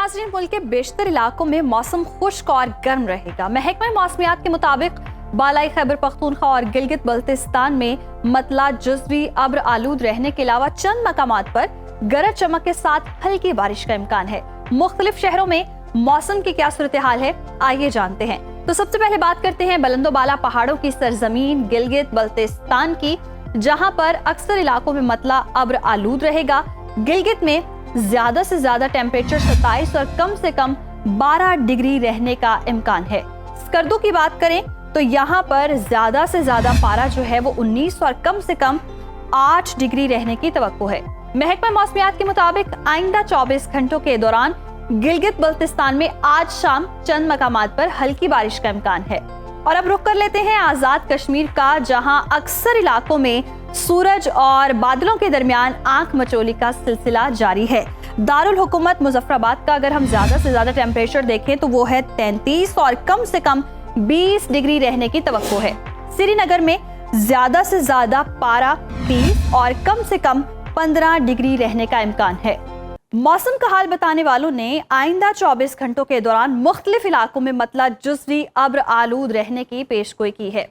नाज़रीन, मुल्क के बेशतर इलाकों में मौसम खुश्क और गर्म रहेगा। महकमा मौसमियात के मुताबिक बालाई खैबर पख्तूनख्वा और गिलगित बल्तिस्तान में मतला जुज़वी अब्र आलूद रहने के अलावा चंद मकामात पर गरज चमक के साथ हल्की बारिश का इम्कान है। मुख्तलिफ शहरों में मौसम की क्या सूरत हाल है, आइए जानते हैं। तो सबसे पहले बात करते हैं बुलंदो बाला पहाड़ों की सरजमीन गिलगित बल्तिस्तान की, जहां पर अक्सर इलाकों में मतला अब्र आलूद रहेगा। गिलगित में ज्यादा से ज्यादा टेम्परेचर 27 और कम से कम 12 डिग्री रहने का इम्कान है। स्कर्दू की बात करें तो यहाँ पर ज्यादा से ज्यादा पारा जो है वो 19 और कम से कम 8 डिग्री रहने की तवक्को है। महकमा मौसमियात के मुताबिक आइंदा 24 घंटों के दौरान गिलगित बल्तिस्तान में आज शाम चंद मकामात पर हल्की बारिश का इम्कान है। और अब रुख कर लेते हैं आजाद कश्मीर का, जहां अक्सर इलाकों में सूरज और बादलों के दरमियान आंख मचोली का सिलसिला जारी है। दारुल हुकूमत मुजफ्फराबाद का अगर हम ज्यादा से ज्यादा टेम्परेचर देखें तो वो है 33 और कम से कम 20 डिग्री रहने की तवक्को है। श्रीनगर में ज्यादा से ज्यादा पारा 30 और कम से कम 15 डिग्री रहने का इम्कान है। मौसम का हाल बताने वालों ने आइंदा 24 घंटों के दौरान मुख्तलिफ इलाकों में मतला जुज़वी अब्र आलूद रहने की पेशगोई की है।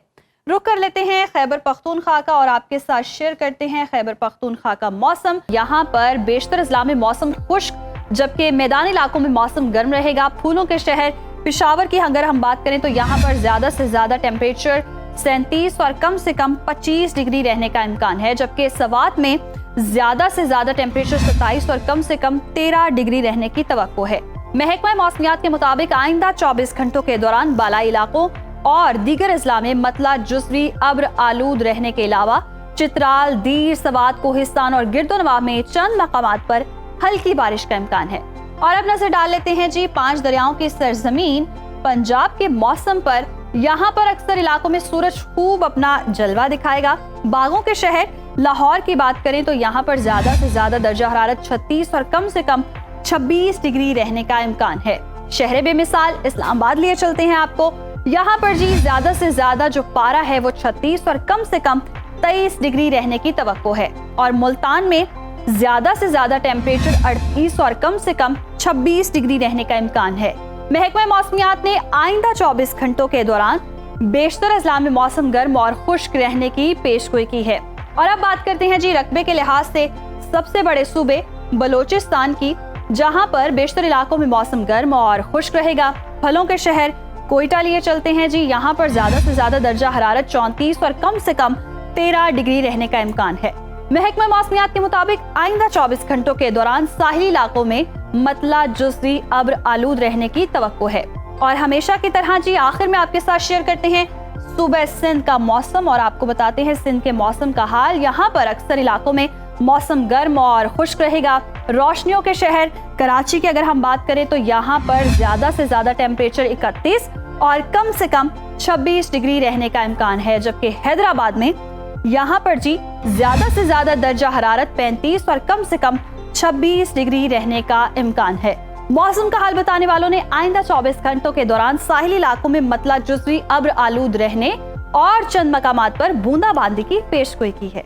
रुक कर लेते हैं खैबर पख्तूनख्वा का और आपके साथ शेयर करते हैं खैबर पख्तूनख्वा का मौसम। यहाँ पर बेशतर अजला में मौसम खुश्क, जबकि मैदानी इलाकों में मौसम गर्म रहेगा। फूलों के शहर पेशावर की अगर हम बात करें तो यहाँ पर ज्यादा से ज्यादा टेम्परेचर 37 और कम से कम 25 डिग्री रहने का इम्कान है, जबकि सवात में ज्यादा से ज्यादा टेम्परेचर 27 और कम से कम 13 डिग्री रहने की तवक्को है। महकमा मौसमियात के मुताबिक आइंदा 24 घंटों के दौरान बालाई इलाकों और दीगर अजला में मतला जुज़वी अब्र आलूद रहने के अलावा चित्राल, दीर, सवात, कोहिस्तान और गिरदोनवाह में चंद मकामात पर हल्की बारिश का इम्कान है। और अब नजर डाल लेते हैं जी 5 दरियाओं की सरजमीन पंजाब के मौसम पर। यहाँ पर अक्सर इलाकों में सूरज खूब अपना जलवा दिखाएगा। बागों के शहर लाहौर की बात करें तो यहाँ पर ज्यादा से ज्यादा दर्जा हरारत 36 और कम से कम 26 डिग्री रहने का इम्कान है। शहर बेमिसाल इस्लामाबाद लिए चलते हैं आपको। यहाँ पर जी ज्यादा से ज्यादा जो पारा है वो 36 और कम से कम 23 डिग्री रहने की तवक्को है। और मुल्तान में ज्यादा से ज्यादा टेम्परेचर 38 और कम से कम 26 डिग्री रहने का इम्कान है। महकमा मौसमियात ने आइंदा 24 घंटों के दौरान बेशतर अजला में मौसम गर्म और खुश्क रहने की पेशगोई की है। और अब बात करते हैं जी रकबे के लिहाज से सबसे बड़े सूबे बलोचिस्तान की, जहां पर बेशतर इलाकों में मौसम गर्म और खुश्क रहेगा। फलों के शहर कोयटा लिए चलते हैं जी। यहाँ पर ज्यादा से ज्यादा दर्जा हरारत 34 और कम से कम 13 डिग्री रहने का इम्कान है। महकमा मौसमियात के मुताबिक आइंदा 24 घंटों के दौरान साहिली इलाकों में मतला जुज़वी अब्र आलूद रहने की तवक्को है। और हमेशा की तरह जी आखिर में आपके साथ शेयर करते हैं सुबह सिंध का मौसम और आपको बताते हैं सिंध के मौसम का हाल। यहाँ पर अक्सर इलाकों में मौसम गर्म और खुश्क रहेगा। रोशनियों के शहर कराची की अगर हम बात करें तो यहाँ पर ज्यादा से ज्यादा टेम्परेचर 31 और कम से कम 26 डिग्री रहने का इम्कान है, जबकि हैदराबाद में यहाँ पर जी ज्यादा से ज्यादा दर्जा हरारत 35 और कम से कम 26 डिग्री रहने का इम्कान है। मौसम का हाल बताने वालों ने आइंदा 24 घंटों के दौरान साहिली इलाकों में मतला जुज़वी अब्र आलूद रहने और चंद मकामात पर बूंदाबांदी की पेशगोई की है।